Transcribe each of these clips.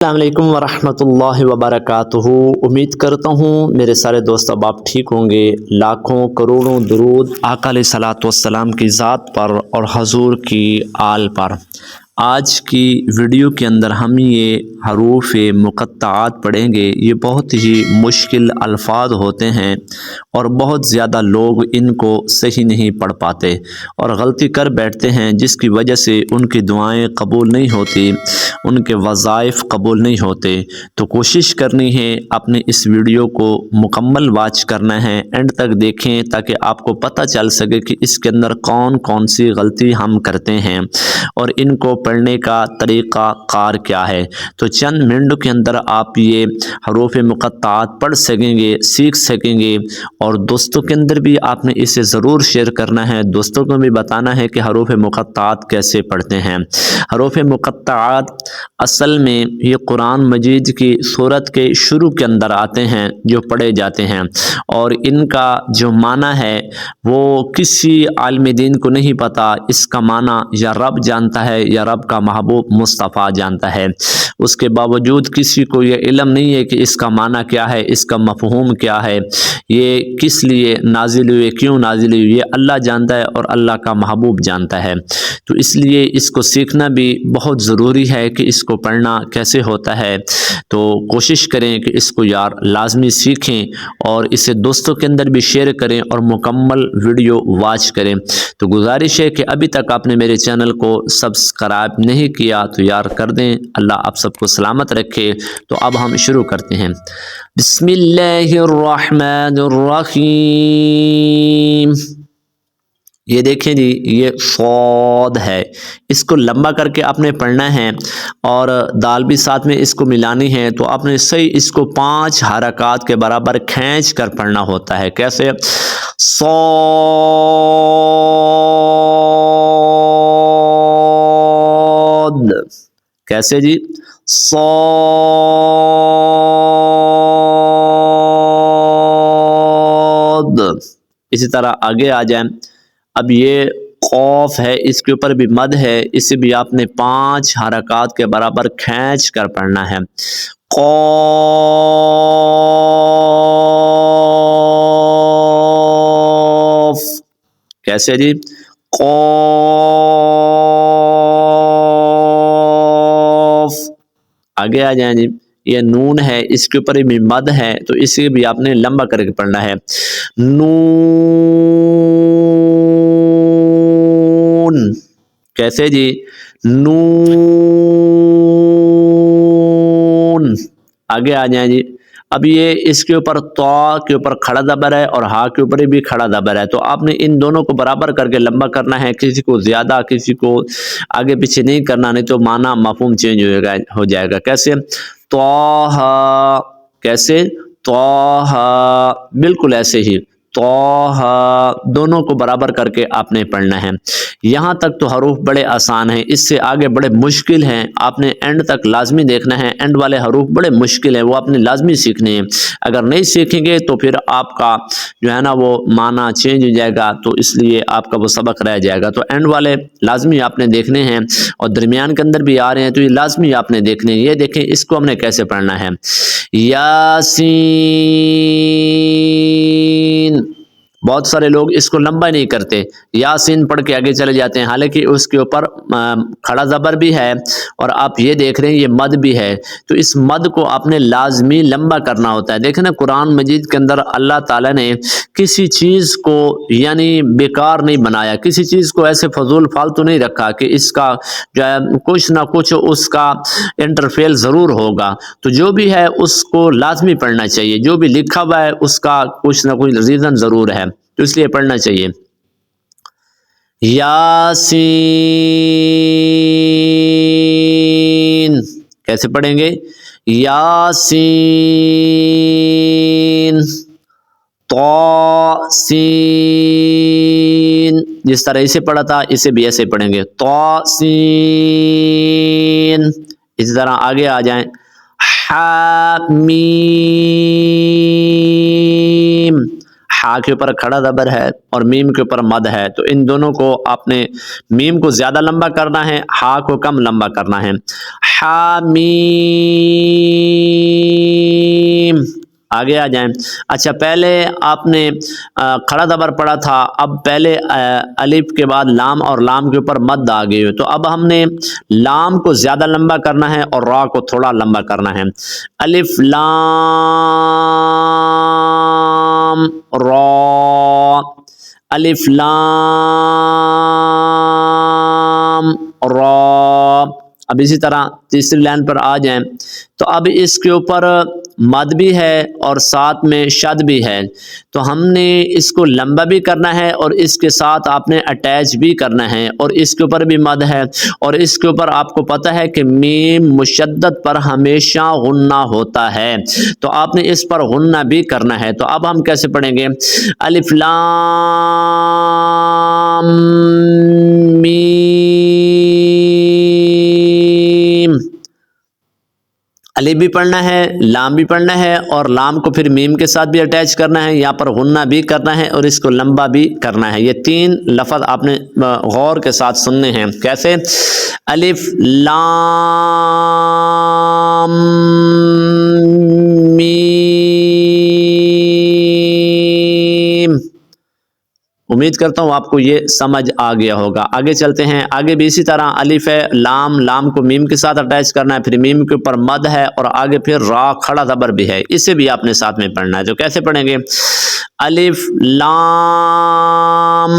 السلام علیکم ورحمۃ اللہ وبرکاتہ۔ امید کرتا ہوں میرے سارے دوست اب آپ ٹھیک ہوں گے۔ لاکھوں کروڑوں درود آقا علیہ الصلوۃ والسلام کی ذات پر اور حضور کی آل پر۔ آج کی ویڈیو کے اندر ہم یہ حروف مقطعات پڑھیں گے۔ یہ بہت ہی مشکل الفاظ ہوتے ہیں اور بہت زیادہ لوگ ان کو صحیح نہیں پڑھ پاتے اور غلطی کر بیٹھتے ہیں، جس کی وجہ سے ان کی دعائیں قبول نہیں ہوتی، ان کے وظائف قبول نہیں ہوتے۔ تو کوشش کرنی ہے اپنے اس ویڈیو کو مکمل واچ کرنا ہے، اینڈ تک دیکھیں تاکہ آپ کو پتہ چل سکے کہ اس کے اندر کون کون سی غلطی ہم کرتے ہیں اور ان کو پڑھنے کا طریقہ کار کیا ہے۔ تو چند منٹوں کے اندر آپ یہ حروف مقطعات پڑھ سکیں گے، سیکھ سکیں گے، اور دوستوں کے اندر بھی آپ نے اسے ضرور شیئر کرنا ہے، دوستوں کو بھی بتانا ہے کہ حروف مقطعات کیسے پڑھتے ہیں۔ حروف مقطعات اصل میں یہ قرآن مجید کی سورت کے شروع کے اندر آتے ہیں جو پڑھے جاتے ہیں، اور ان کا جو معنی ہے وہ کسی عالم دین کو نہیں پتہ۔ اس کا معنی یا رب جانتا ہے یا رب کا محبوب مصطفیٰ جانتا ہے۔ اس کے باوجود کسی کو یہ علم نہیں ہے کہ اس کا معنی کیا ہے، اس کا مفہوم کیا ہے، یہ کس لیے نازل ہوئے، کیوں نازل ہوئی، یہ اللہ جانتا ہے اور اللہ کا محبوب جانتا ہے۔ تو اس لیے اس کو سیکھنا بھی بہت ضروری ہے کہ اس کو پڑھنا کیسے ہوتا ہے۔ تو کوشش کریں کہ اس کو لازمی سیکھیں اور اسے دوستوں کے اندر بھی شیئر کریں اور مکمل ویڈیو واچ کریں۔ تو گزارش ہے کہ ابھی تک آپ نے میرے چینل کو سبسکرائب نہیں کیا تو کر دیں۔ اللہ آپ سب کو سلامت رکھے۔ تو اب ہم شروع کرتے ہیں۔ بسم اللہ الرحمن الرحیم۔ یہ دیکھیں جی، یہ صاد ہے، اس کو لمبا کر کے آپ نے پڑھنا ہے اور دال بھی ساتھ میں اس کو ملانی ہے۔ تو آپ نے صحیح اس کو 5 حرکات کے برابر کھینچ کر پڑھنا ہوتا ہے۔ کیسے؟ صاد۔ کیسے جی؟ صاد۔ اسی طرح آگے آ جائیں۔ اب یہ قوف ہے، اس کے اوپر بھی مد ہے، اسے بھی آپ نے 5 حرکات کے برابر کھینچ کر پڑھنا ہے۔ قوف۔ کیسے جی؟ قوف۔ آگے آ جائیں جی، یہ نون ہے، اس کے اوپر بھی مد ہے، تو اسے بھی آپ نے لمبا کر کے پڑھنا ہے۔ نون۔ کیسے جی؟ نون۔ آگے آ جائیں جی، اب یہ اس کے اوپر طا کے اوپر کھڑا زبر ہے اور ہا کے اوپر بھی کھڑا زبر ہے، تو آپ نے ان دونوں کو برابر کر کے لمبا کرنا ہے، کسی کو زیادہ کسی کو آگے پیچھے نہیں کرنا، نہیں تو معنی مفہوم چینج ہو جائے گا۔ کیسے؟ طٰ۔ کیسے؟ طٰ۔ بالکل ایسے ہی طٰ، دونوں کو برابر کر کے آپ نے پڑھنا ہے۔ یہاں تک تو حروف بڑے آسان ہیں، اس سے آگے بڑے مشکل ہیں، آپ نے اینڈ تک لازمی دیکھنا ہے۔ اینڈ والے حروف بڑے مشکل ہیں، وہ آپ نے لازمی سیکھنے ہیں۔ اگر نہیں سیکھیں گے تو پھر آپ کا جو ہے نا وہ معنی چینج ہو جائے گا، تو اس لیے آپ کا وہ سبق رہ جائے گا۔ تو اینڈ والے لازمی آپ نے دیکھنے ہیں، اور درمیان کے اندر بھی آ رہے ہیں تو یہ لازمی آپ نے دیکھنے ہیں۔ یہ دیکھیں اس کو ہم نے کیسے پڑھنا ہے۔ یاسین۔ بہت سارے لوگ اس کو لمبا نہیں کرتے، یاسین پڑھ کے آگے چلے جاتے ہیں، حالانکہ اس کے اوپر کھڑا زبر بھی ہے اور آپ یہ دیکھ رہے ہیں یہ مد بھی ہے، تو اس مد کو آپ نے لازمی لمبا کرنا ہوتا ہے۔ دیکھیں نا، قرآن مجید کے اندر اللہ تعالیٰ نے کسی چیز کو یعنی بیکار نہیں بنایا، کسی چیز کو ایسے فضول فالتو نہیں رکھا کہ اس کا جو ہے کچھ نہ کچھ اس کا انٹرفیل ضرور ہوگا۔ تو جو بھی ہے اس کو لازمی پڑھنا چاہیے، جو بھی لکھا ہوا ہے اس کا کچھ نہ کچھ ریزن ضرور ہے، تو اس لیے پڑھنا چاہیے۔ یاسین۔ کیسے پڑھیں گے؟ یاسین۔ طاسین۔ جس طرح اسے پڑھا تھا اسے بھی ایسے پڑھیں گے، طاسین۔ اسی طرح آگے آ جائیں۔ حامیم۔ ہا کے اوپر کھڑا زبر ہے اور میم کے اوپر مد ہے، تو ان دونوں کو آپ نے میم کو زیادہ لمبا کرنا ہے، ہا کو کم لمبا کرنا ہے۔ حامیم، آگے آ جائیں۔ اچھا پہلے آپ نے کھڑا زبر پڑھا تھا، اب پہلے الف کے بعد لام اور لام کے اوپر مد آ گئی، تو اب ہم نے لام کو زیادہ لمبا کرنا ہے اور را کو تھوڑا لمبا کرنا ہے۔ الف لام را، الف لام را۔ اب اسی طرح تیسری لائن پر آ جائیں، تو اب اس کے اوپر مد بھی ہے اور ساتھ میں شد بھی ہے، تو ہم نے اس کو لمبا بھی کرنا ہے اور اس کے ساتھ آپ نے اٹیچ بھی کرنا ہے، اور اس کے اوپر بھی مد ہے، اور اس کے اوپر آپ کو پتہ ہے کہ میم مشدد پر ہمیشہ غنہ ہوتا ہے، تو آپ نے اس پر غنہ بھی کرنا ہے۔ تو اب ہم کیسے پڑھیں گے؟ الف لام میم، الف بھی پڑھنا ہے، لام بھی پڑھنا ہے، اور لام کو پھر میم کے ساتھ بھی اٹیچ کرنا ہے، یہاں پر غنہ بھی کرنا ہے اور اس کو لمبا بھی کرنا ہے۔ یہ تین لفظ آپ نے غور کے ساتھ سننے ہیں۔ کیسے؟ الف لام میم۔ امید کرتا ہوں آپ کو یہ سمجھ آ گیا ہوگا۔ آگے چلتے ہیں، آگے بھی اسی طرح الف ہے، لام، لام کو میم کے ساتھ اٹیچ کرنا ہے، پھر میم کے اوپر مد ہے اور آگے پھر را کھڑا زبر بھی ہے، اسے بھی آپ نے ساتھ میں پڑھنا ہے۔ تو کیسے پڑھیں گے؟ الف لام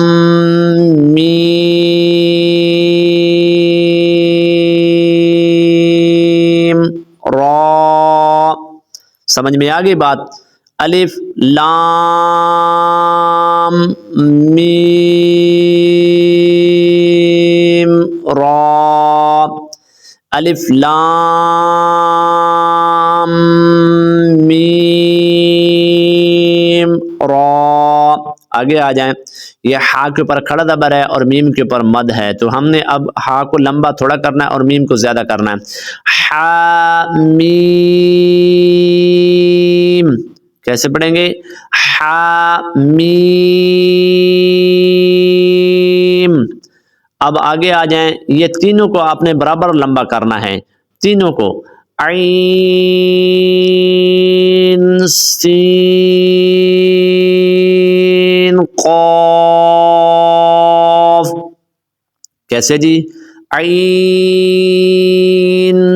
میم را۔ سمجھ میں آ گئی بات؟ الف لام میم را، الف لام میم را۔ آگے آ جائیں، یہ ہا کے اوپر کھڑا زبر ہے اور میم کے اوپر مد ہے، تو ہم نے اب ہا کو لمبا تھوڑا کرنا ہے اور میم کو زیادہ کرنا ہے۔ حامیم، کیسے پڑھیں گے؟ حامیم۔ اب آگے آ جائیں، یہ تینوں کو آپ نے برابر لمبا کرنا ہے، تینوں کو۔ عین سین قاف، کیسے جی؟ عین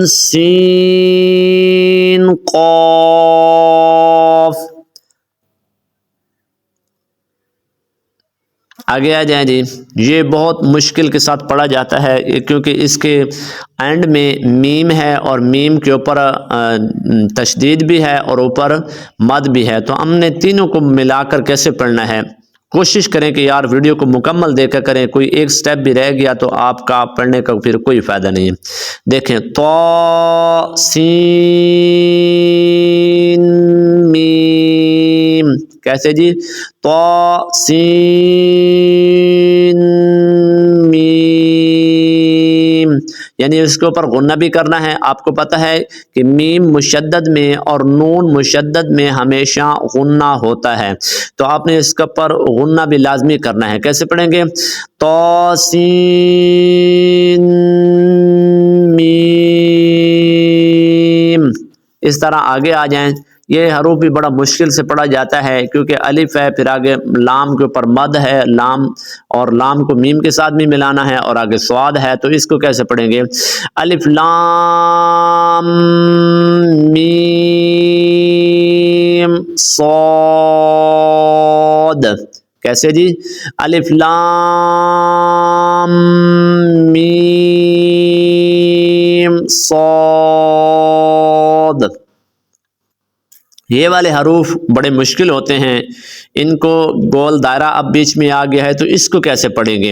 سین قاف۔ آگے آ جائیں جی، یہ بہت مشکل کے ساتھ پڑھا جاتا ہے کیونکہ اس کے اینڈ میں میم ہے اور میم کے اوپر تشدید بھی ہے اور اوپر مد بھی ہے، تو ہم نے تینوں کو ملا کر کیسے پڑھنا ہے؟ کوشش کریں کہ یار ویڈیو کو مکمل دیکھا کریں، کوئی ایک سٹیپ بھی رہ گیا تو آپ کا پڑھنے کا پھر کوئی فائدہ نہیں ہے۔ دیکھیں، تو سین میم، کیسے جی؟ تو سین میم، یعنی اس کے اوپر غنہ بھی کرنا ہے۔ آپ کو پتہ ہے کہ میم مشدد میں اور نون مشدد میں ہمیشہ غنہ ہوتا ہے، تو آپ نے اس کے اوپر غنہ بھی لازمی کرنا ہے۔ کیسے پڑھیں گے؟ تو سین میم۔ اس طرح آگے آ جائیں، یہ حروف بھی بڑا مشکل سے پڑھا جاتا ہے کیونکہ الف ہے، پھر آگے لام کے اوپر مد ہے، لام اور لام کو میم کے ساتھ بھی ملانا ہے، اور آگے صاد ہے، تو اس کو کیسے پڑھیں گے؟ الف لام میم صاد، کیسے جی؟ الف لام میم صاد۔ یہ والے حروف بڑے مشکل ہوتے ہیں، ان کو گول دائرہ اب بیچ میں آ گیا ہے، تو اس کو کیسے پڑھیں گے؟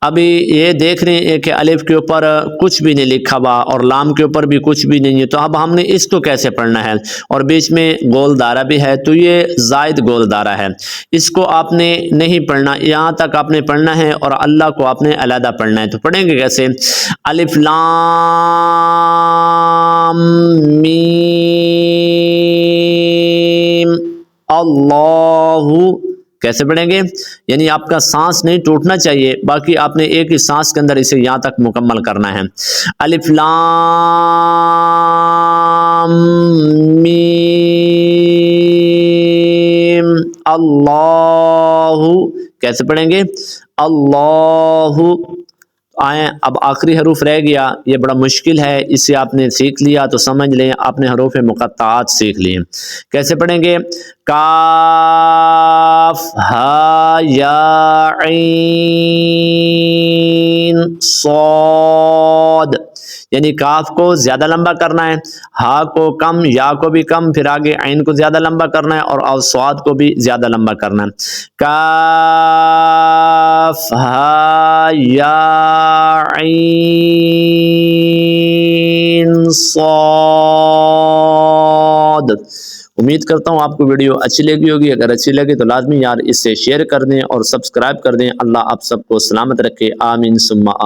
ابھی یہ دیکھ رہے ہیں کہ الف کے اوپر کچھ بھی نہیں لکھا ہوا اور لام کے اوپر بھی کچھ بھی نہیں ہے، تو اب ہم نے اس کو کیسے پڑھنا ہے؟ اور بیچ میں گول دائرہ بھی ہے، تو یہ زائد گول دائرہ ہے، اس کو آپ نے نہیں پڑھنا، یہاں تک آپ نے پڑھنا ہے اور اللہ کو آپ نے علیحدہ پڑھنا ہے۔ تو پڑھیں گے کیسے؟ الف لام میم اللہ، کیسے پڑھیں گے؟ یعنی آپ کا سانس نہیں ٹوٹنا چاہیے، باقی آپ نے ایک ہی سانس کے اندر اسے یہاں تک مکمل کرنا ہے۔ الف لام میم اللہ، کیسے پڑھیں گے؟ اللہ۔ آئیں اب آخری حروف رہ گیا، یہ بڑا مشکل ہے، اسے آپ نے سیکھ لیا تو سمجھ لیں آپ نے حروف مقطعات سیکھ لیے۔ کیسے پڑھیں گے؟ کاف ہا یا عین صاد، یعنی کاف کو زیادہ لمبا کرنا ہے، ہا کو کم، یا کو بھی کم، پھر آگے عین کو زیادہ لمبا کرنا ہے، اور صاد کو بھی زیادہ لمبا کرنا ہے۔ کاف ہا یا عین صاد۔ امید کرتا ہوں آپ کو ویڈیو اچھی لگی ہوگی، اگر اچھی لگے تو لازمی یار اس سے شیئر کر دیں اور سبسکرائب کر دیں۔ اللہ آپ سب کو سلامت رکھے، آمین ثم آمین۔